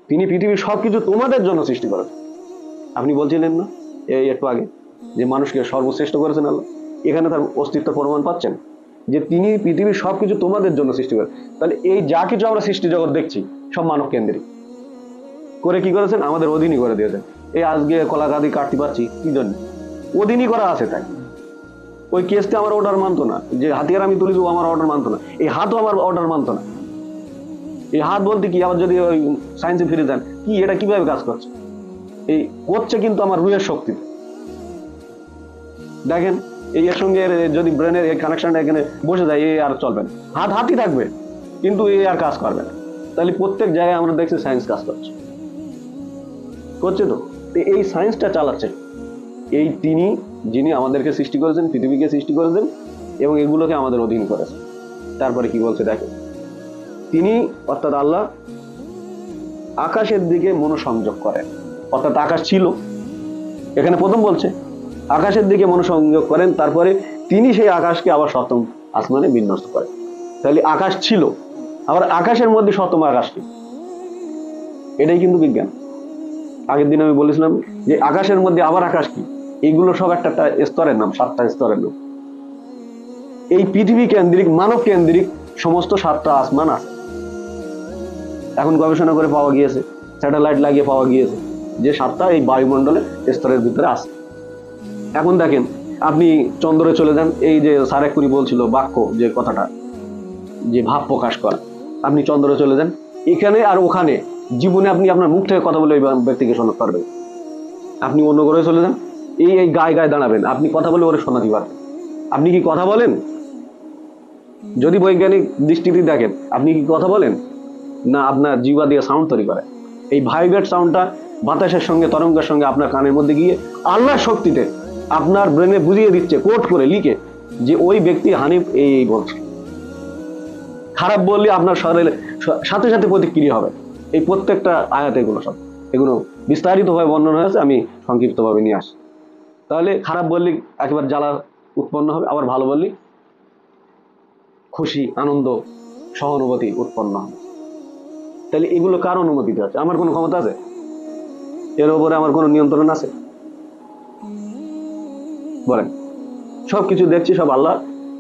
তিনি পৃথিবীর সবকিছু তোমাদের জন্য সৃষ্টি করেছেন। আপনি বলছিলেন না এই একটু আগে যে মানুষকে সর্বশ্রেষ্ঠ করেছেন আল্লাহ, এখানে তার অস্তিত্ব প্রমাণ পাচ্ছেন যে তিনি পৃথিবীর সবকিছু তোমাদের জন্য সৃষ্টি করেন। তাহলে এই যা কিছু আমরা সৃষ্টি জগৎ দেখছি সব মানব কেন্দ্রিক করে কি করেছেন, আমাদের অধীনই করে দিয়েছেন। এই আজকে কলা গাদি কাটতে পারছি কি জন্য, অধীনই করা আছে তাই। ওই কেসটা আমার অর্ডার মানতো না, যে হাতিয়ার আমি তুলি দেবো আমার অর্ডার মানতো না, এই হাতও আমার অর্ডার মানতো না। এই হাত বলতে কি, আবার যদি ওই সায়েন্সে ফিরে যান, কি এটা কিভাবে কাজ করছে, এই করছে কিন্তু আমার রুহের শক্তিতে। দেখেন এই এর সঙ্গে যদি ব্রেনের এই কানেকশনটা এখানে বসে যায়, এই আর চলবে না, হাত হাতই থাকবে কিন্তু এই আর কাজ করবে না। তাহলে প্রত্যেক জায়গায় আমরা দেখছি সায়েন্স কাজ করছে, করছে তো। এই সায়েন্সটা চালাচ্ছে এই তিনি, যিনি আমাদেরকে সৃষ্টি করেছেন, পৃথিবীকে সৃষ্টি করেছেন এবং এগুলোকে আমাদের অধীন করেছেন। তারপরে কি বলছে দেখেন, তিনি অর্থাৎ আল্লাহ আকাশের দিকে মনোসংযোগ করেন। অর্থাৎ আকাশ ছিল, এখানে প্রথম বলছে আকাশের দিকে মনোসংযোগ করেন, তারপরে তিনি সেই আকাশকে আবার সপ্তম আসমানে বিন্যস্ত করেন। তাহলে আকাশ ছিল, আবার আকাশের মধ্যে সপ্তম আকাশ কি, এটাই কিন্তু বিজ্ঞান। আগের দিন আমি বলেছিলাম যে আকাশের মধ্যে আবার আকাশ কি, এইগুলো সব একটা একটা স্তরের নাম, 7টা স্তরের নাম। এই পৃথিবী কেন্দ্রিক মানব কেন্দ্রিক সমস্ত 7টা আসমান আছে। এখন গবেষণা করে পাওয়া গিয়েছে, স্যাটেলাইট লাগিয়ে পাওয়া গিয়েছে যে 7টা এই বায়ুমণ্ডলের স্তরের ভিতরে আছে। এখন দেখেন আপনি চন্দ্রে চলে যান, এই যে সারেকুরি বলছিল বাক্য, যে কথাটা যে ভাব প্রকাশ করা, আপনি চন্দ্রে চলে যান, এখানে আর ওখানে জীবনে আপনি আপনার মুখ থেকে কথা বলে ওই ব্যক্তিকে শোনাতে পারবেন। আপনি অন্য গ্রহে চলে যান, এই গায়ে গায়ে দাঁড়াবেন, আপনি কথা বলে ওরে শোনাতে পারবেন। আপনি কি কথা বলেন? যদি বৈজ্ঞানিক দৃষ্টিতে দেখেন, আপনি কি কথা বলেন না আপনার জিহ্বা দিয়ে সাউন্ড তৈরি করে? এই ভাইব্রেট সাউন্ডটা বাতাসের সঙ্গে তরঙ্গের সঙ্গে আপনার কানের মধ্যে গিয়ে আল্লাহর শক্তিতে আপনার ব্রেনে বুঝিয়ে দিচ্ছে কোড করে লিখে যে ওই ব্যক্তি হানিফ এই বলছে। খারাপ বললে আপনার শরীরে সাথে সাথে প্রতিক্রিয়া হবে। এই প্রত্যেকটা আয়াত এগুলো সব, এগুলো বিস্তারিতভাবে বর্ণনা হয়েছে, আমি সংক্ষিপ্তভাবে নিয়ে আসি। তাহলে খারাপ বললে একেবারে জ্বালা উৎপন্ন হবে, আবার ভালো বললে খুশি আনন্দ সহানুভূতি উৎপন্ন হবে। তাহলে এগুলো কার অনুমতিতে আছে? আমার কোনো ক্ষমতা আছে এর উপরে? আমার কোনো নিয়ন্ত্রণ আছে? বলেন। সবকিছু দেখছি সব আল্লাহ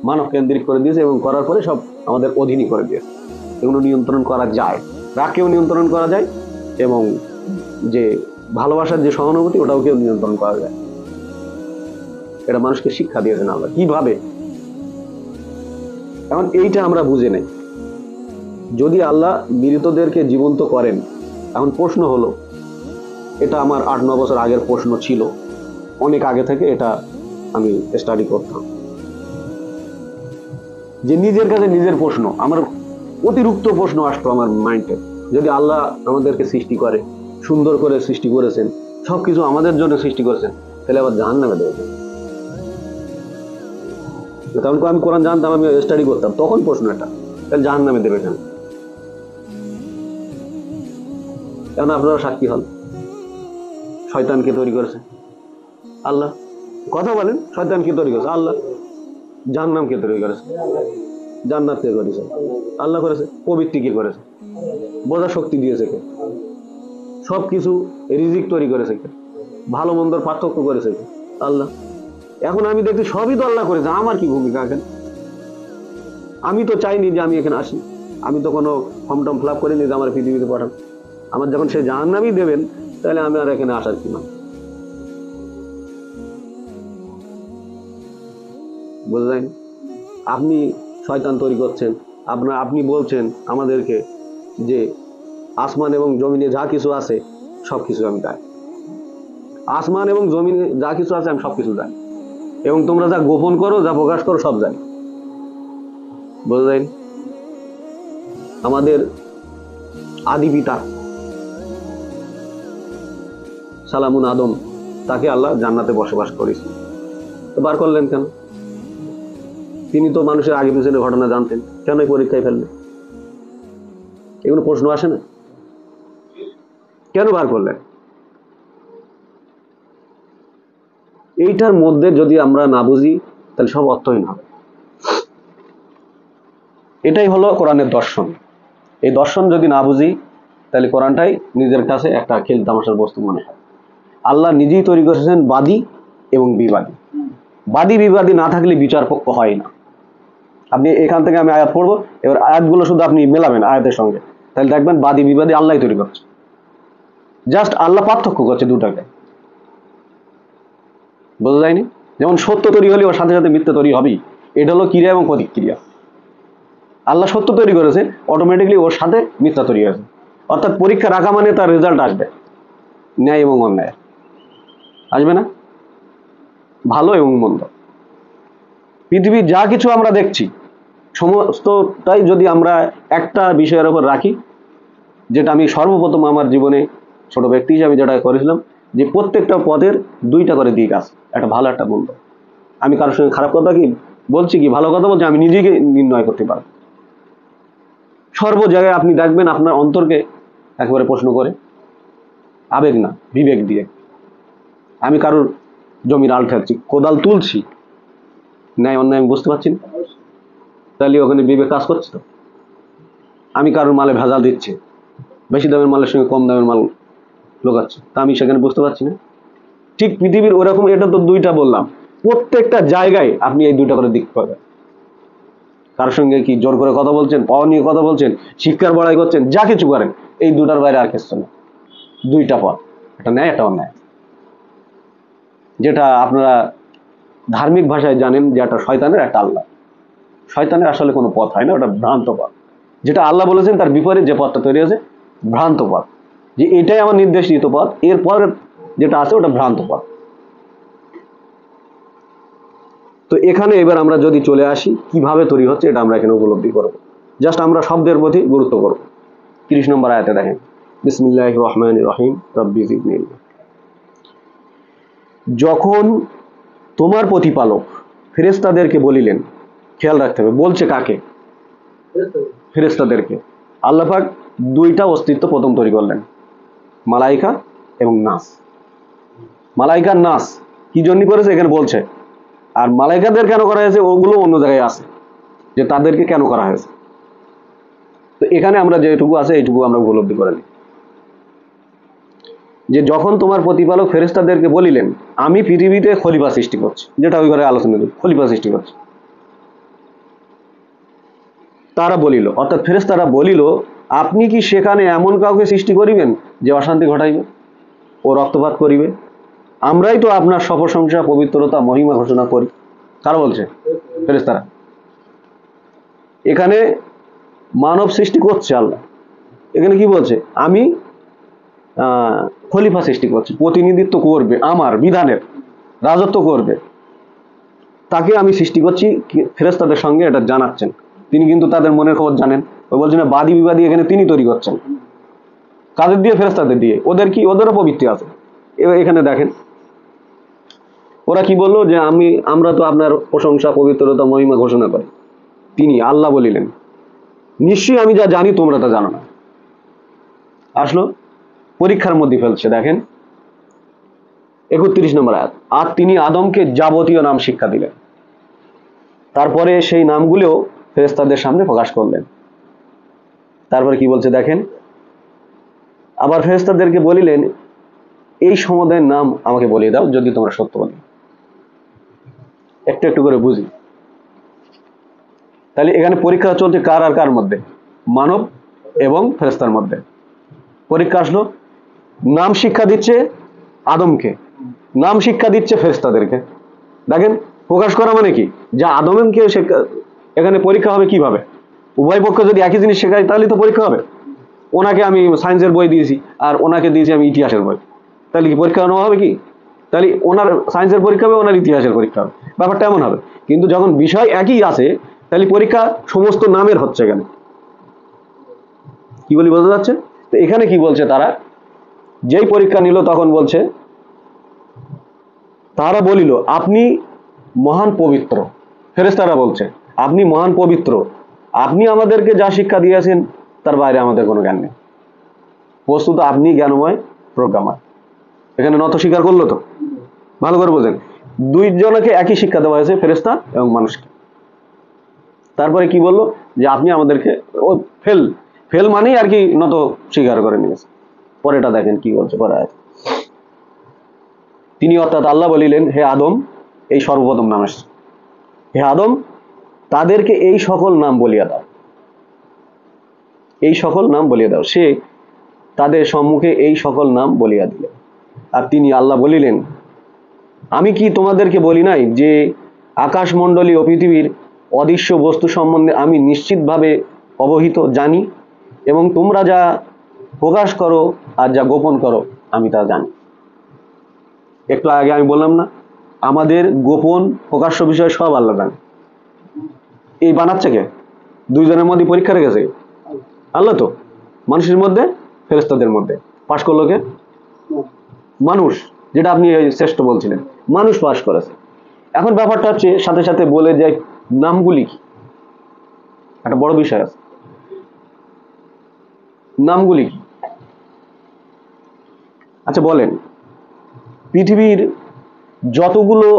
মানব কেন্দ্রিক করে দিয়েছে এবং করার পরে সব আমাদের অধীনই করে দিয়েছে। এগুলো নিয়ন্ত্রণ করা যায়, রাগকেও নিয়ন্ত্রণ করা যায় এবং যে ভালোবাসার যে সহানুভূতি ওটাও কেউ নিয়ন্ত্রণ করা যায়। এটা মানুষকে শিক্ষা দিয়েছেন আল্লাহ কিভাবে। এখন এইটা আমরা বুঝে নেই। যদি আল্লাহ মৃতদেরকে জীবন্ত করেন, এখন প্রশ্ন হলো, এটা আমার 8-9 বছর আগের প্রশ্ন ছিল, অনেক আগে থেকে এটা আমি স্টাডি করতাম, যে নিজের কাছে নিজের প্রশ্ন, আমার অতিরিক্ত প্রশ্ন আসতো আমার মাইন্ডে। যদি আল্লাহ আমাদেরকে সৃষ্টি করে, সুন্দর করে সৃষ্টি করেছেন, সবকিছু আমাদের জন্য সৃষ্টি করেছেন, তাহলে আবার জাহান্নামে দেবে। তখন আমি কোরআন জানতাম, আমি স্টাডি করতাম, তখন প্রশ্ন এটা, তাহলে জাহান্নামে দেবে কেন? এখন আপনারা সাক্ষী হন, শয়তানকে তৈরি করেছে আল্লাহ। কথা বলেন, শয়তানকে তৈরি করেছে আল্লাহ। জাহান্নামকে তৈরি করেছে, জান্নাত কে করেছে? আল্লাহ করেছে। প্রবৃত্তি কে করেছে? বোঝার শক্তি দিয়েছে কে? সবকিছু রিজিক তৈরি করেছে কে? ভালো মন্দর পার্থক্য করেছে কে? আল্লাহ। এখন আমি দেখছি সবই তো আল্লাহ করেছে, আমার কি ভূমিকা এখানে? আমি তো চাইনি যে আমি এখানে আসি, আমি তো কোনো ফর্ম টর্ম ফিল আপ করিনি যে আমার পৃথিবীতে পাঠান। আমার যখন সে জাহান্নামই দেবেন, তাহলে আমি আর এখানে আসার কি না? বুঝলেন? আপনি শয়তান তৈরি করছেন, আপনি বলছেন আমাদেরকে যে আসমান এবং জমিনে যা কিছু আছে সবকিছু আমি জানি, আসমান এবং জমিনে যা কিছু আছে আমি সবকিছু জানি, এবং তোমরা যা গোপন করো যা প্রকাশ করো সব জানি। বুঝলেন? আমাদের আদি পিতা সালামুন আদম, তাকে আল্লাহ জান্নাতে বসবাস করেছিল, তো বার করলেন কেন? তিনি তো মানুষের আগে পিছনে ঘটনা জানতেন, কেন পরীক্ষায় ফেললেন? এগুলো প্রশ্ন আসে না? কেন বার করলেন? এইটার মধ্যে যদি আমরা না বুঝি তাহলে সব অর্থহীন হবে। এটাই হলো কোরআনের দর্শন। এই দর্শন যদি না বুঝি তাহলে কোরআনটাই নিজের কাছে একটা খেল তামাশার বস্তু মনে হয়। আল্লাহ নিজেই তৈরি করেছেন বাদী এবং বিবাদী। বাদী বিবাদী না থাকলে বিচার পক্ষ হয় না। আপনি এখান থেকে আমি আয়াত পড়বো, এবার আয়াতগুলো শুধু আপনি মেলাবেন আয়াতের সঙ্গে, তাহলে দেখবেন বাদী বিবাদী আল্লাহ তৈরি করছে। জাস্ট আল্লাহ পার্থক্য করছে দুটাকে, বোঝা যায়নি? যেমন সত্য তৈরি হলে ওর সাথে সাথে মিথ্যা তৈরি হবেই, এটা হলো ক্রিয়া এবং প্রতিক্রিয়া। আল্লাহ সত্য তৈরি করেছে, অটোমেটিকলি ওর সাথে মিথ্যা তৈরি হয়েছে। অর্থাৎ পরীক্ষা রাখা মানে তার রেজাল্ট আসবে, ন্যায় এবং অন্যায় আসবে না, ভালো এবং মন্দ। পৃথিবীর যা কিছু আমরা দেখছি সমস্তটাই যদি আমরা একটা বিষয়ের উপর রাখি, যেটা আমি সর্বপ্রথম আমার জীবনে ছোট ব্যক্তি হিসাবে যেটা করেছিলাম, যে প্রত্যেকটা পদের দুইটা করে দিক আছে, একটা ভালো একটা মন্দ। আমি কারোর সঙ্গে খারাপ কথা কি বলছি কি ভালো কথা বলছি আমি নিজেকে নির্ণয় করতে পারবো। সর্ব জায়গায় আপনি দেখবেন আপনার অন্তরকে একেবারে প্রশ্ন করে, আবেগ না বিবেক দিয়ে। আমি কারোর জমির আল ঠেলছি, কোদাল তুলছি, ন্যায় অন্যায় আমি বুঝতে পারছি না, তাহলে ওখানে বিবেক কাজ করছে তো। আমি কারোর মালে ভেজাল দিচ্ছি, বেশি দামের মালের সঙ্গে কম দামের মাল লোকাচ্ছে, তা আমি সেখানে বুঝতে পারছি না। ঠিক পৃথিবীর ওরকম, এটা তো দুইটা বললাম, প্রত্যেকটা জায়গায় আপনি এই দুইটা করে দিক পাবেন। কারোর সঙ্গে কি জোর করে কথা বলছেন, পাওয়া নিয়ে কথা বলছেন, শিক্ষার বড়াই করছেন, যা কিছু করেন, এই দুটার বাইরে আর কিছু না। দুইটা পথ, একটা ন্যায় একটা অন্যায়। যেটা আপনারা ধার্মিক ভাষায় জানেন যে একটা শয়তানের একটা আল্লাহ। শয়তানের আসলে কোনো পথ হয় না, ওটা ভ্রান্ত পথ। যেটা আল্লাহ বলেছেন তার বিপরীত যে পথটা তৈরি হয়েছে ভ্রান্ত পথ, যে এটাই আমার নির্দেশিত পথ, এরপর যেটা আছে ওটা ভ্রান্ত পথ। তো এখানে এবার আমরা যদি চলে আসি কিভাবে তৈরি হচ্ছে, এটা আমরা এখানে উপলব্ধি করবো। জাস্ট আমরা শব্দের প্রতি গুরুত্ব করব। 30 নম্বর আয়াতে দেখেন, বিসমিল্লাহির রহমানির রহিম রব্বি জিদনি ইলমা। যখন তোমার প্রতিপালক ফেরেশতাদেরকে বলিলেন, খেয়াল রাখতে হবে বলছে কাকে? ফেরেশতাদেরকে। আল্লাহ পাক দুইটা অস্তিত্ব প্রথম তৈরি করলেন, মালাইকা এবং নাস। মালাইকার নাস কি জন্য করেছে এখানে বলছে, আর মালাইকাদের কেন করা হয়েছে ওগুলো অন্য জায়গায় আছে, যে তাদেরকে কেন করা হয়েছে। তো এখানে আমরা যেটুকু আছে এইটুকু আমরা উপলব্ধি করে নিই, যে যখন তোমার প্রতিপালক ফেরেশতাদেরকে বলিলেন আমি পৃথিবীতে খলিফা সৃষ্টি করছি, যেটা ওই ঘরে আলোচনা করি, খলিফা সৃষ্টি করছি। তারা বলিল, অর্থাৎ ফেরেশতারা বলিল, আপনি কি সেখানে এমন কাউকে সৃষ্টি করিবেন যে অশান্তি ঘটাইবে ও রক্তপাত করিবে? আমরাই তো আপনার সপ্রশংসা পবিত্রতা মহিমা ঘোষণা করি। কারা বলছে? ফেরেশতারা। এখানে মানব সৃষ্টি করছে আল্লাহ, এখানে কি বলছে, আমি খলিফা সৃষ্টি করছি, প্রতিনিধিত্ব করবে, আমার বিধানের রাজত্ব করবে, তাকে আমি সৃষ্টি করছি। ফেরেশতাদের সঙ্গে এটা জানাচ্ছেন, তিনি কিন্তু তাদের মনের খবর জানেন। ওই বলছেন না বাদী বিবাদী এখানে তিনি তৈরি করছেন, কাদের দিয়ে? ফেরেশতাদের দিয়ে। ওদের কি? ওদেরও প্রবৃত্তি আছে। এখানে দেখেন ওরা কি বললো, যে আমরা তো আপনার প্রশংসা পবিত্রতা মহিমা ঘোষণা করি। তিনি আল্লাহ বলিলেন, নিশ্চয়ই আমি যা জানি তোমরা তা জানো না। আসলো পরীক্ষার মধ্যে ফেলছে। দেখেন 31 নম্বর আয়াত, আর তিনি আদমকে যাবতীয় নাম শিক্ষা দিলেন, তারপরে সেই নামগুলোও ফেরেশতাদের সামনে প্রকাশ করলেন। তারপরে কি বলছে দেখেন, আবার ফেরেশতাদেরকে বলিলেন, এই সমুদায়ের নাম আমাকে বলিয়ে দাও যদি তোমরা সত্য বলো। একটু একটু করে বুঝি। তাহলে এখানে পরীক্ষা চলছে কার আর কার মধ্যে? মানব এবং ফেরেশতার মধ্যে পরীক্ষা আসলো। নাম শিক্ষা দিচ্ছে আদমকে, নাম শিক্ষা দিচ্ছে ফেরেশতাদেরকে। দেখেন প্রকাশ করা মানে কি, যা আদমকে এখানে পরীক্ষা হবে কিভাবে? উভয় পক্ষ যদি একই জিনিস শেখায় তাহলে তো পরীক্ষা হবে। ওনাকে আমি সায়েন্সের বই দিয়েছি আর ওনাকে দিয়েছি আমি ইতিহাসের বই, তাহলে কি পরীক্ষা নেওয়া হবে কি? তাহলে ওনার সায়েন্সের পরীক্ষা হবে, ওনার ইতিহাসের পরীক্ষা হবে, ব্যাপারটা এমন হবে। কিন্তু যখন বিষয় একই আছে তাহলে পরীক্ষা সমস্ত নামের হচ্ছে। এখানে কি বলি বোঝা যাচ্ছে? তো এখানে কি বলছে, তারা যেই পরীক্ষা নিল তখন বলছে, তারা বলিল আপনি মহান পবিত্র। ফেরেশতারা বলছে আপনি মহান পবিত্র, আপনি আমাদেরকে যা শিক্ষা দিয়েছেন তার বাইরে আমাদের কোনো জ্ঞান নেই, বস্তুত আপনি জ্ঞানময় প্রজ্ঞাময়। এখানে নত স্বীকার করলো তো? ভালো করে বোঝেন, দুইজনকে একই শিক্ষা দেওয়া হয়েছে, ফেরেশতা এবং মানুষকে। তারপরে কি বললো, যে আপনি আমাদেরকে ফেল মানেই আর কি নত স্বীকার করে নিয়েছে। পরেটা দেখেন কি বলছে পরে আয়াত। তিনি অর্থাৎ আল্লাহ বলিলেন, হে আদম, এই সর্বপ্রথম নাম আসছে, হে আদম, তাদেরকে এই সকল নাম বলিয়া দাও, এই সকল নাম বলিয়া দাও। সে তাদের সম্মুখে এই সকল নাম বলিয়া দিল। আর তিনি আল্লাহ বলিলেন, আমি কি তোমাদেরকে বলি নাই যে আকাশমণ্ডলী ও পৃথিবীর অদৃশ্য বস্তু সম্বন্ধে আমি নিশ্চিতভাবে অবহিত, জানি, এবং তোমরা যা প্রকাশ করো আর যা গোপন করো আমি তা জানি। একটু আগে আমি বললাম না, আমাদের গোপন প্রকাশ্য বিষয় সব আল্লাহ জানে। এই বানাচ্ছে কে? দুইজনের মধ্যে পরীক্ষা রেখেছে আল্লাহ তো। মানুষের মধ্যে, ফেরেশতাদের মধ্যে পাশ করলো কে? মানুষ। যেটা আপনি শ্রেষ্ঠ বলছিলেন, মানুষ পাশ করেছে। এখন ব্যাপারটা হচ্ছে সাথে সাথে বলে যায় নামগুলি কি, একটা বড় বিষয় আছে। নামগুলি কি? আচ্ছা বলেন, পৃথিবীর যতগুলো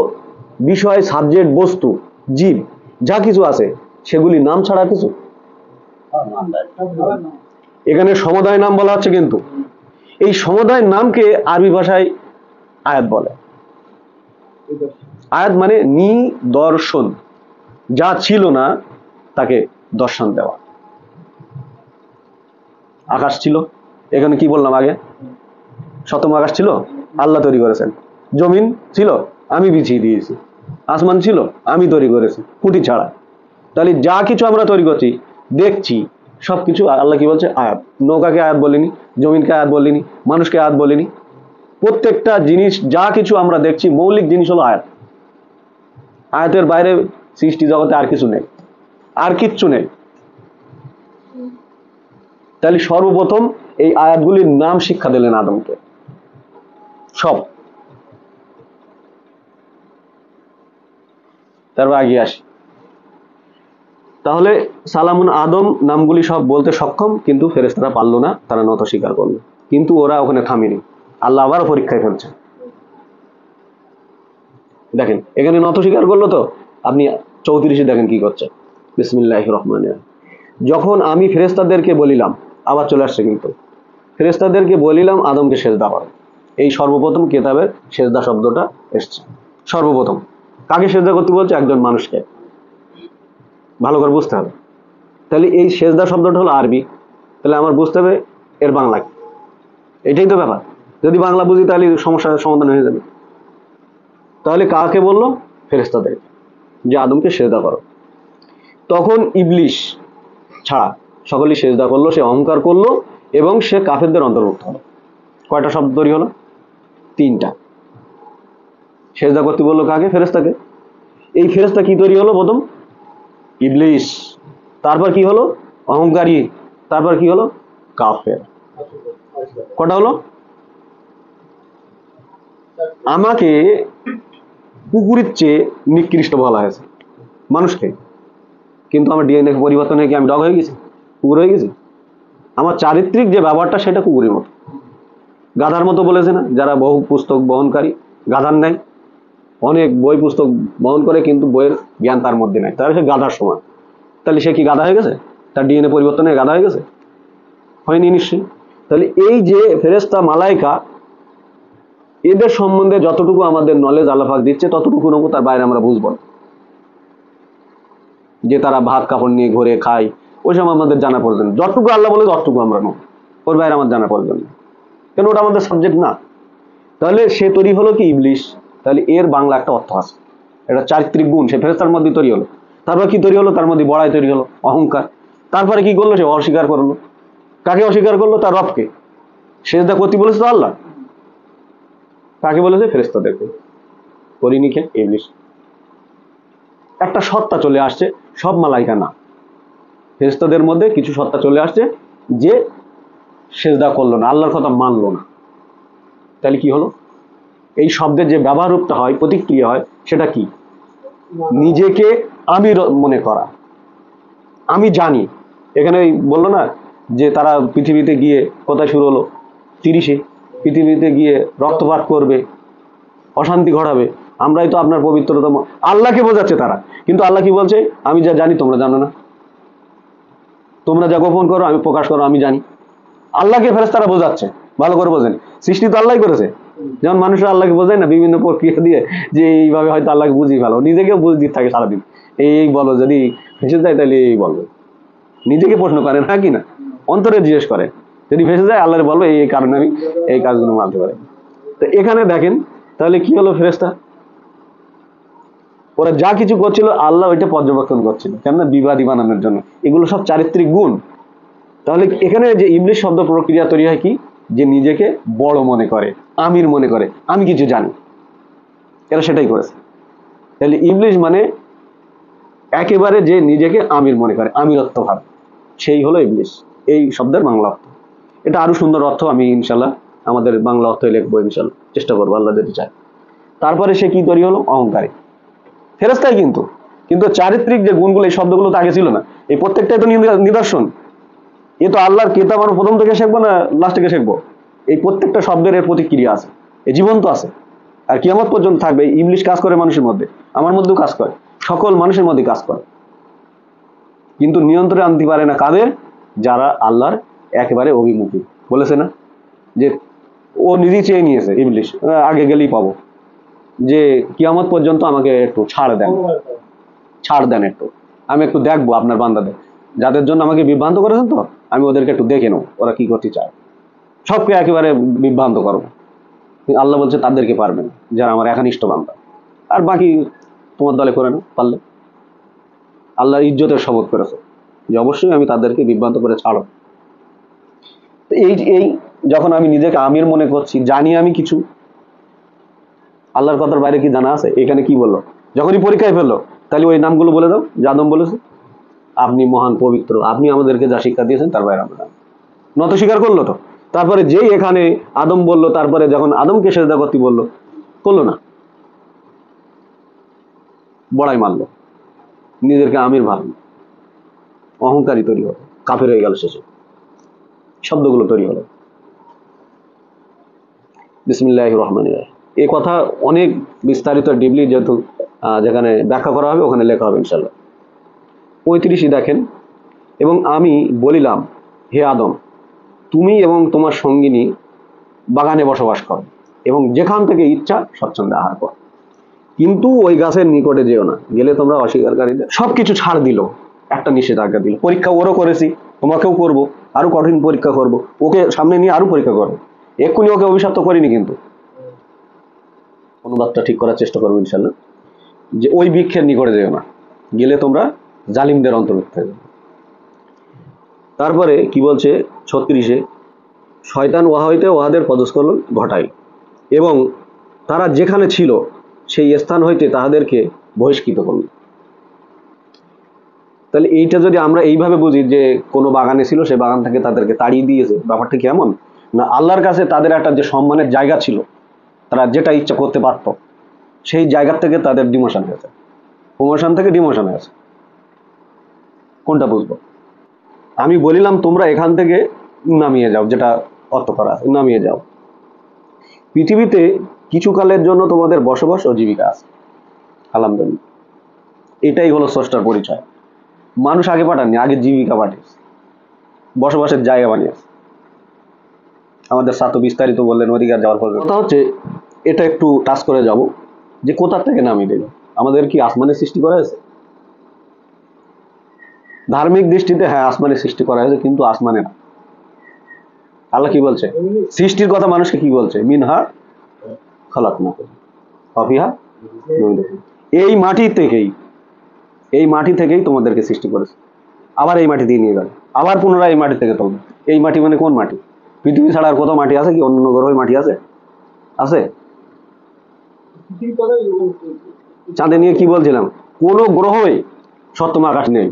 বিষয়, সাবজেক্ট, বস্তু, জীব, যা কিছু আছে সেগুলি নাম ছাড়া কিছু? এখানে সমুদায় নাম বলা হচ্ছে, কিন্তু এই সমুদায় নামকে আরবি ভাষায় আয়াত বলে। আয়াত মানে নিদর্শন, যা ছিল না তাকে দর্শন দেওয়া। আকাশ ছিল, এখানে কি বললাম আগে, সপ্তম আকাশ ছিল, আল্লাহ তৈরি করেছেন। জমিন ছিল, আমি বিছিয়ে দিয়েছি। আসমান ছিল, আমি তৈরি করেছি খুঁটি ছাড়া। তাহলে যা কিছু আমরা তৈরি করছি, দেখছি, সবকিছু আল্লাহ কি বলছে? আয়াত। নৌকাকে আয়াত বলিনি, জমিনকে আয়াত বলিনি, মানুষকে আয়াত বলিনি। প্রত্যেকটা জিনিস, যা কিছু আমরা দেখছি, মৌলিক জিনিস হলো আয়াত। আয়াতের বাইরে সৃষ্টি জগতে আর কিছু নেই, আর কিচ্ছু নেই। তাহলে সর্বপ্রথম এই আয়াতগুলির নাম শিক্ষা দিলেন আদমকে, সব। তারপর আগে আসি। তাহলে সালামুন আদম নামগুলি সব বলতে সক্ষম, কিন্তু ফেরেশতারা পারলো না, তারা নত স্বীকার করলো। কিন্তু ওরা ওখানে থামেনি, আল্লাহ আবার পরীক্ষায় ফেলছে। দেখেন এখানে নত স্বীকার করলো তো, আপনি 34 দেখেন কি করছে। বিসমিল্লাহির রহমানির রহিম। যখন আমি ফেরেশতাদেরকে বলিলাম, আবার চলে আসছে কিন্তু, ফেরেশতাদেরকে বলিলাম আদমকে সেজদা করো। এই সর্বপ্রথম কেতাবের সেজদা শব্দটা এসছে সর্বপ্রথম। কাকে সেজদা করতে বলছে? একজন মানুষকে। ভালো করে বুঝতে হবে। তাহলে এই সেজদা শব্দটা হলো আরবি, তাহলে আমার বুঝতে হবে এর বাংলা কি। এটাই তো ব্যাপার। যদি বাংলা বুঝি তাহলে সমস্যার সমাধান হয়ে যাবে। তাহলে কাকে বললো? ফেরেশতাদেরকে, যে আদমকে সেজদা করো। তখন ইবলিশ ছাড়া সকলেই সেজদা করলো, সে অহংকার করলো এবং সে কাফেরদের অন্তর্ভুক্ত হলো। কয়টা শব্দ তৈরি হলো? 3টা। সেজদা করতে বললো কাকে? ফেরেশতাকে। এই ফেরেশতা কি তৈরি হলো? প্রথম ইবলিশ, তারপর কি হলো? অহংকারী, তারপর কি হলো? কাফের। কটা হলো? আমাকে কুকুরের চেয়ে নিকৃষ্ট বলা হয়েছে মানুষকে, কিন্তু আমার ডিএনএ পরিবর্তন হয়ে কি আমি ডগ হয়ে গেছি? কুকুর হয়ে গেছি? আমার চারিত্রিক যে ব্যাপারটা সেটা কুকুরের মতো, গাধার মতো বলেছে না, যারা বহু পুস্তক বহনকারী, গাধার নাই, অনেক বই পুস্তক বহন করে কিন্তু বইয়ের জ্ঞান তার মধ্যে নাই, তাহলে সে গাধার সমান। তাহলে সে কি গাধা হয়ে গেছে? তার ডিএনএ পরিবর্তন হয়ে গাধা হয়ে গেছে? হয়নি নিশ্চয়ই। তাহলে এই যে ফেরেশতা, মালাইকা, এদের সম্বন্ধে যতটুকু আমাদের নলেজ আল্লাহ পাক দিচ্ছে ততটুকু নেবো, তার বাইরে আমরা বুঝবো না। যে তারা ভাত কাপড় নিয়ে ঘুরে খায়, ওইসব আমাদের জানা প্রয়োজন। যতটুকু আল্লাহ বলে ততটুকু আমরা নেবো, ওর বাইরে আমার জানা প্রয়োজন না, কেন ওটা আমাদের সাবজেক্ট না। তাহলে সে তৈরি হলো কি? ইবলিশ। তাহলে এর বাংলা একটা অর্থ আছে, এটা চারিত্রিক গুণ, সে ফেরেশতার মধ্যে তৈরি হলো। তারপর কি তৈরি হলো? তার মধ্যে বড়াই তৈরি হলো, অহংকার। তারপরে কি করলো? সে অস্বীকার করলো। কাকে অস্বীকার করলো? তার রবকে। সেজদা করতে বলেছে তো আল্লাহ, কাকে বলেছে? ফেরেশতাদেরকে। করিনি কে? ইবলিশ। একটা সত্তা চলে আসছে, সব মালাইকা না, ফেরেশতাদের মধ্যে কিছু সত্তা চলে আসছে যে সেজদা করলো না, আল্লাহর কথা মানলো না। তাহলে কি হলো? এই শব্দের যে ব্যবহার রূপটা হয়, প্রতিক্রিয়া হয়, সেটা কি? নিজেকে আমি মনে করা, আমি জানি। এখানে বললো না যে তারা পৃথিবীতে গিয়ে, কোথায় শুরু হলো? 30-এ। পৃথিবীতে গিয়ে রক্তপাত করবে, অশান্তি ঘটাবে। আমরাই তো আপনার পবিত্রতম, আল্লাহকে বোঝাচ্ছে তারা। কিন্তু আল্লাহ কি বলছে? আমি যা জানি তোমরা জানো না। তোমরা যা গোপন করো আমি প্রকাশ করো আমি জানি। আল্লাহকে ফেরেশতারা বোঝাচ্ছে, ভালো করে বোঝেন। সৃষ্টি তো আল্লাহই করেছে। যেমন মানুষরা আল্লাহকে বোঝায় না বিভিন্ন প্রক্রিয়া দিয়ে, যে এইভাবে হয়তো আল্লাহকে বুঝিয়ে ফেলো, নিজেকেও বুঝ দিতে থাকে সারাদিন। এই বলো, যদি ভেসে যায় তাহলে এই বলবে, নিজেকে প্রশ্ন করে না কি না, অন্তরে জিজ্ঞেস করে। যদি ভেসে যায় আল্লাহরে বলবো এই কারণে আমি এই কাজগুলো মানতে পারি। তো এখানে দেখেন তাহলে কি হলো, ফেরেশতা ওরা যা কিছু করছিল আল্লাহ ওইটা পর্যবেক্ষণ করছিল, কেননা বিবাদী বানানোর জন্য। এগুলো সব চারিত্রিক গুণ। তাহলে এখানে যে ইবলিশ শব্দ প্রক্রিয়া তৈরি হয় কি, যে নিজেকে বড় মনে করে, আমির মনে করে, আমি কিছু জানি। এরা সেটাই করেছে। তাহলে ইবলিশ মানে একেবারে যে নিজেকে আমির মনে করে, আমিরত্ব ভাব, সেই হলো ইবলিশ। এই শব্দের বাংলা অর্থ। এটা আরো সুন্দর অর্থ আমি ইনশাল্লাহ আমাদের বাংলা অর্থ লিখবো, ইনশাল্লাহ চেষ্টা করবো, আল্লাহ যদি চায়। তারপরে সে কি তৈরি হলো, অহংকারী। ফেরেশতাই কিন্তু, কিন্তু চারিত্রিক যে গুণগুলো, এই শব্দগুলো তো আগে ছিল না। এই প্রত্যেকটাই তো নিদর্শন। এ তো আল্লাহর কিতাব আমরা প্রথম থেকে শিখবো না লাস্ট থেকে শিখবো? এই প্রত্যেকটা শব্দের এর প্রতিক্রিয়া আছে, এই জীবন্ত আছে, আর কিয়ামত পর্যন্ত থাকবে। ইবলিশ কাজ করে মানুষের মধ্যে, আমার মধ্যেও কাজ করে, সকল মানুষের মধ্যে কাজ করে, কিন্তু নিয়ন্ত্রণে আনতে পারে না কাদের, যারা আল্লাহর একেবারে অভিমুখী। বলেছে না যে ও নিজেই চেয়ে নিয়েছে ইবলিশ, আগে গেলেই পাবো, যে কিয়ামত পর্যন্ত আমাকে একটু ছাড় দেন, ছাড় দেন একটু, আমি একটু দেখবো আপনার বান্দাদের, যাদের জন্য আমাকে বিভ্রান্ত করেছেন, তো আমি ওদেরকে একটু দেখে নেবো ওরা কি করতে চায়, সবকে একেবারে বিভ্রান্ত করবো। আল্লাহ বলছে তাদেরকে পারবেন যারা আমার একনিষ্ঠ বান্দা, আর বাকি তোমার দলে করে না পারলে। আল্লাহর ইজ্জতের শপথ করেছে যে অবশ্যই আমি তাদেরকে বিভ্রান্ত করে ছাড়ো। তো এই যখন আমি নিজেকে আমির মনে করছি, জানি আমি কিছু, আল্লাহর কথার বাইরে কি জানা আছে? এখানে কি বললো, যখনই পরীক্ষায় ফেললো, তাহলে ওই নামগুলো বলে দাও যা আদম বলেছে, আপনি মহান পবিত্র, আপনি আমাদেরকে যা শিক্ষা দিয়েছেন তার বাইরে আমরা নত স্বীকার করলো তো। তারপরে যেই এখানে আদম বললো, তারপরে যখন আদমকে সেজদা করতে বললো, করলো না, বড়াই মারলো, নিজেদেরকে আমির ভাবলো, অহংকারী তৈরি হলো, কাফের হয়ে গেল, শেষে শব্দগুলো তৈরি হলো। বিসমিল্লাহির রহমানির রহিম। এই কথা অনেক বিস্তারিত ডিপলি যেহেতু যেখানে ব্যাখ্যা করা হবে ওখানে লেখা হবে ইনশাল্লাহ। 35 দেখেন, এবং আমি বলিলাম হে আদম, তুমি এবং তোমার সঙ্গিনী বাগানে বসবাস করো এবং যেখান থেকে ইচ্ছা স্বচ্ছন্দে আহার করো, কিন্তু ওই গাছের নিকটে যেও না, গেলে তোমরা অস্বীকারীদের। সবকিছু ছাড় দিল, একটা নিষেধাজ্ঞা দিল। পরীক্ষা ওরও করেছি, তোমাকেও করব, আরো কঠিন পরীক্ষা করব, ওকে সামনে নিয়ে আরো পরীক্ষা করবো। এক্ষুনি ওকে অভিশপ্ত করিনি, কিন্তু অনুবাদটা ঠিক করার চেষ্টা করবো ইনশাল্লাহ, যে ওই বৃক্ষের নিকটে যেও না, গেলে তোমরা জালিমদের অন্তর্ভুক্ত হবে। তারপরে কি বলছে 36-এ, শয়তান উহা হইতে উহাদের পদস্খলন ঘটায় এবং তারা যেখানে ছিল সেই স্থান হইতে তাহাদেরকে বহিষ্কৃত করল। তাহলে এইটা যদি আমরা এইভাবে বুঝি যে কোনো বাগানে ছিল, সেই বাগান থেকে তাদেরকে তাড়িয়ে দিয়েছে, ব্যাপারটা কেমন না, আল্লাহর কাছে তাদের একটা যে সম্মানের জায়গা ছিল, তারা যেটা ইচ্ছা করতে পারতো, সেই জায়গা থেকে তাদের ডিমোশন হয়েছে, প্রমোশন থেকে ডিমোশন হয়েছে। কোনটা বুঝবো? আমি বলিলাম তোমরা এখান থেকে নামিয়ে যাও, যেটা অর্থ করা আছে, নামিয়ে যাও, পৃথিবীতে কিছুকালের জন্য তোমাদের বসবাস ও জীবিকা আছে। আলহামদুলিল্লাহ, এটাই হলো স্রষ্টার পরিচয়। মানুষ আগে পাঠাননি, আগে জীবিকা পাঠিয়েছে, বসবাসের জায়গা বানিয়েছে। আমাদের সাথে বিস্তারিত বললেন অধিকার যাওয়ার পর। কথা হচ্ছে এটা একটু টাচ করে যাব, যে কোথা থেকে নামিয়ে দিল। আমাদের কি আসমানের সৃষ্টি করা হয়েছে? ধার্মিক দৃষ্টিতে হ্যাঁ আসমানের সৃষ্টি করা হয়েছে, কিন্তু আসমানে না। আল্লাহ কি বলছে সৃষ্টির কথা, মানুষকে কি বলছে, মিনহা খালাকনাকুম ওয়া ফিহা নুঈদুকুম। এই মাটি থেকেই তোমাদেরকে সৃষ্টি করেছে, আবার এই মাটি দিয়ে নিয়ে গেল, আবার পুনরায় এই মাটি থেকে তুলবে। এই মাটি মানে কোন মাটি? পৃথিবী ছাড়া আর কোথাও মাটি আছে কি? অন্য গ্রহে মাটি আছে? আছে? চাঁদে নিয়ে কি বলছিলাম, কোন গ্রহই সপ্তম আকাশ নেই,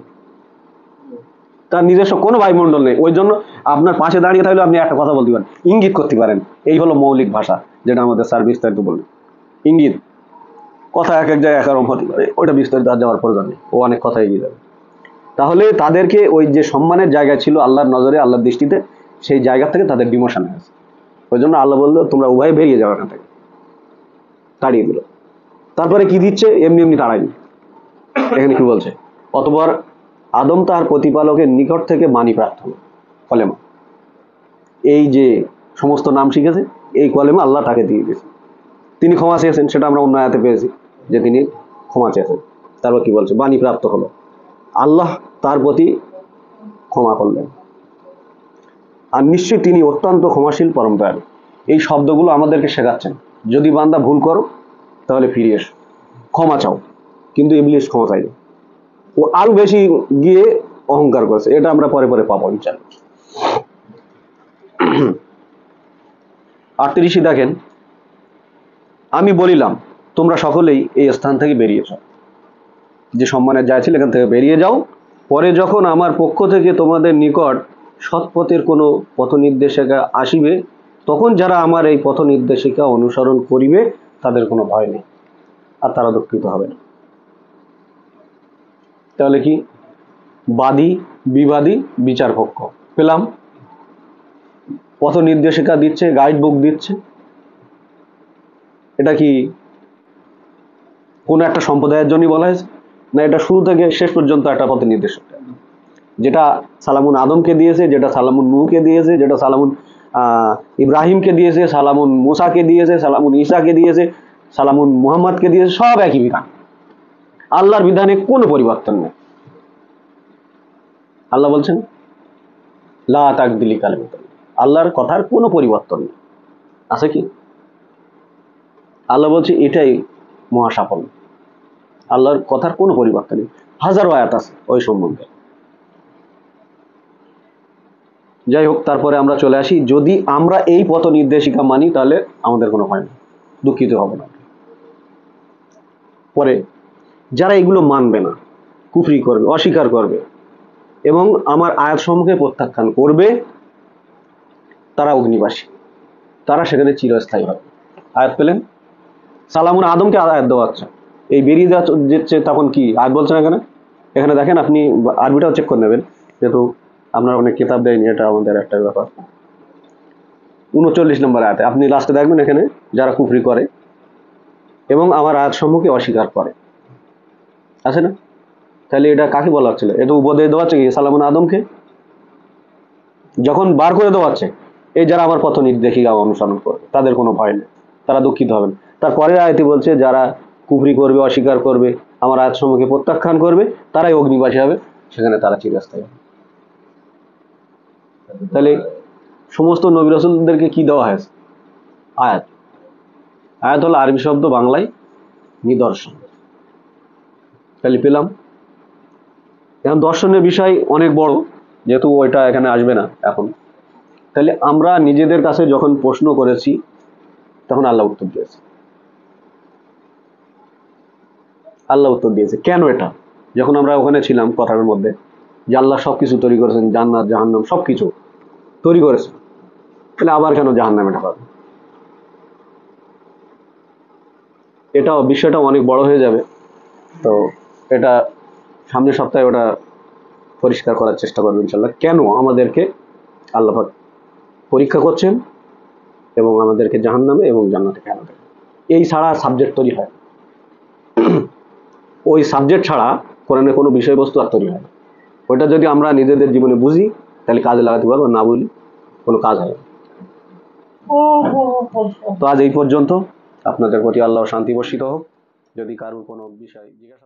তার নিজস্ব কোনো বায়ুমণ্ডল নেই। ওই জন্য আপনার পাশে দাঁড়িয়ে থাকলে আপনি একটা কথা বলতে পারেন, ইঙ্গিত করতে পারেন। এই হলো মৌলিক ভাষা, যেটা আমাদের স্যার বিস্তারিত বললেন। ইঙ্গিত কথা এক এক জায়গায় একরকম হতে পারে, ওইটা বিস্তারিত আর যাওয়ার প্রয়োজন নেই, ও অনেক কথা এগিয়ে যাবে। তাহলে তাদেরকে ওই যে সম্মানের জায়গা ছিল আল্লাহর নজরে, আল্লাহর দৃষ্টিতে, সেই জায়গা থেকে তাদের ডিমোশন হয়েছে। ওই জন্য আল্লাহ বললো তোমরা উভয়ে বেরিয়ে যাও এখান থেকে, তাড়িয়ে দিল। তারপরে কি দিচ্ছে, এমনি এমনি তাড়ায়নি। এখানে কি বলছে, অতঃপর আদম তার প্রতিপালকের নিকট থেকে বাণী প্রাপ্ত হলো, কলেমা। এই যে সমস্ত নাম শিখেছে, এই কলেমা আল্লাহ তাকে দিয়ে দিয়েছে। তিনি ক্ষমা চেয়েছেন, সেটা আমরা অন্য আয়াতে পেয়েছি যে তিনি ক্ষমা চেয়েছেন। তারপর কি বলছে? বাণী প্রাপ্ত হলো, আল্লাহ তার প্রতি ক্ষমা করলেন, আর নিশ্চয়ই তিনি অত্যন্ত ক্ষমাশীল পরম দয়ালু। এই শব্দগুলো আমাদেরকে শেখাচ্ছেন, যদি বান্দা ভুল করো তাহলে ফিরে এসো, ক্ষমা চাও। কিন্তু ইবলিস ক্ষমা চাইনি, ও আরো বেশি গিয়ে অহংকার করেছে। এটা আমরা পরে পরে পাবো ইনশাআল্লাহ। 38 দেখেন, আমি বলিলাম তোমরা সকলেই এই স্থান থেকে বেরিয়ে যাও, যে সম্মানের জায়গা ছিল এখান থেকে বেরিয়ে যাও। পরে যখন আমার পক্ষ থেকে তোমাদের নিকট সৎপথের কোনো পথ নির্দেশিকা আসিবে, তখন যারা আমার এই পথ নির্দেশিকা অনুসরণ করিবে তাদের কোনো ভয় নেই, আর তারা দুঃখিত হবে না। তাহলে কি? বাদী, বিবাদী, বিচার পক্ষ পেলাম, পথ নির্দেশিকা দিচ্ছে, গাইড বুক দিচ্ছে। এটা কি কোনো একটা সম্প্রদায়ের জন্যই বলা হয়েছে, না এটা শুরু থেকে শেষ পর্যন্ত একটা পথ নির্দেশিকা, যেটা সালামুন আদমকে দিয়েছে, যেটা সালামুন নূহকে দিয়েছে, যেটা সালামুন ইব্রাহিমকে দিয়েছে, সালামুন মুসাকে দিয়েছে, সালামুন ঈসাকে দিয়েছে, সালামুন মুহাম্মদকে দিয়েছে, সব একই বিধান। আল্লাহর বিধানে কোনো পরিবর্তন নেই। আল্লাহ বলছেন লা তাকদিলি কালিমাতিল্লাহ, আল্লাহর কথার কোনো পরিবর্তন নেই। আছে কি? আল্লাহ বলছে এটাই মহা সাফল্য, আল্লাহর কথার কোনো পরিবর্তন নেই। হাজারো আয়াত আছে ওই সম্বন্ধে। যাই হোক, তারপরে আমরা চলে আসি, যদি আমরা এই পথ নির্দেশিকা মানি তাহলে আমাদের কোনো ভয় নেই, দুঃখিত হবে না। পরে যারা এগুলো মানবে না, কুফরি করবে, অস্বীকার করবে এবং আমার আয়াত সমূহকে প্রত্যাখ্যান করবে, তারা অগ্নিবাসী, তারা সেখানে চিরস্থায়ী হবে। আয়াত পেলেন? সালামুন আদমকে আয়াত দেওয়া হচ্ছে, এই বেরিয়ে যাচ্ছে তখন কি আয়াত বলছে না এখানে? এখানে দেখেন, আপনি আরবিটাও চেক করে নেবেন, যেহেতু আপনার অনেক কিতাব দেয়নি, এটা আমাদের একটা ব্যাপার। 39 নম্বর আয়াতে আপনি লাস্টে দেখবেন, এখানে যারা কুফরি করে এবং আমার আয়াত সমূহকে অস্বীকার করে, আছে না? তাহলে এটা কাকে বলা হচ্ছিল? এটা উপদেশ দেওয়া হচ্ছে কি সালামুন আদমকে, যখন বার করে দেওয়া হচ্ছে এই যারা আমার পথ নির্দেশিকা অনুসরণ করবে তাদের কোনো ভয় নেই, তারা দুঃখিত হবেন। তারপরে আয়াতে বলছে যারা কুফরি করবে, অস্বীকার করবে, আমার আয়াত সমূহকে প্রত্যাখ্যান করবে, তারাই অগ্নিবাসী হবে, সেখানে তারা চিরস্থায়ী হবে। তাহলে সমস্ত নবী রাসূলদেরকে কি দেওয়া হয়েছে? আয়াত। আয়াত হলো আরবি শব্দ, বাংলায় নিদর্শন। তাহলে পেলাম। এখন দর্শনের বিষয় অনেক বড়, যেহেতু ওইটা এখানে আসবে না এখন। তাহলে আমরা নিজেদের কাছে যখন প্রশ্ন করেছি তখন আল্লাহ উত্তর দিয়েছে। আল্লাহ উত্তর দিয়েছে কেন এটা, যখন আমরা ওখানে ছিলাম কথার মধ্যে, যে আল্লাহ সবকিছু তৈরি করেছেন, জান্নাত জাহান্নাম সবকিছু তৈরি করেছেন, তাহলে আবার কেন জাহান্নামে ঢোকাবে? এটাও বিষয়টা অনেক বড় হয়ে যাবে, তো এটা সামনের সপ্তাহে ওটা পরিষ্কার করার চেষ্টা করবো ইনশাল্লাহ। কেন আমাদেরকে আল্লাহ পাক পরীক্ষা করছেন এবং আমাদেরকে জাহান্নামে এবং জান্নাতে কেন দেবেন? এই ছাড়া সাবজেক্ট তৈরি হয়, ওই সাবজেক্ট ছাড়া কোরআনে কোনো বিষয়বস্তু আর তৈরি হয় না। ওইটা যদি আমরা নিজেদের জীবনে বুঝি তাহলে কাজে লাগাতে পারবো, না বুঝলি কোনো কাজ হবে না। তো আজ এই পর্যন্ত। আপনাদের প্রতি আল্লাহ শান্তি বর্ষিত হোক। যদি কারোর কোনো বিষয় জিজ্ঞাসা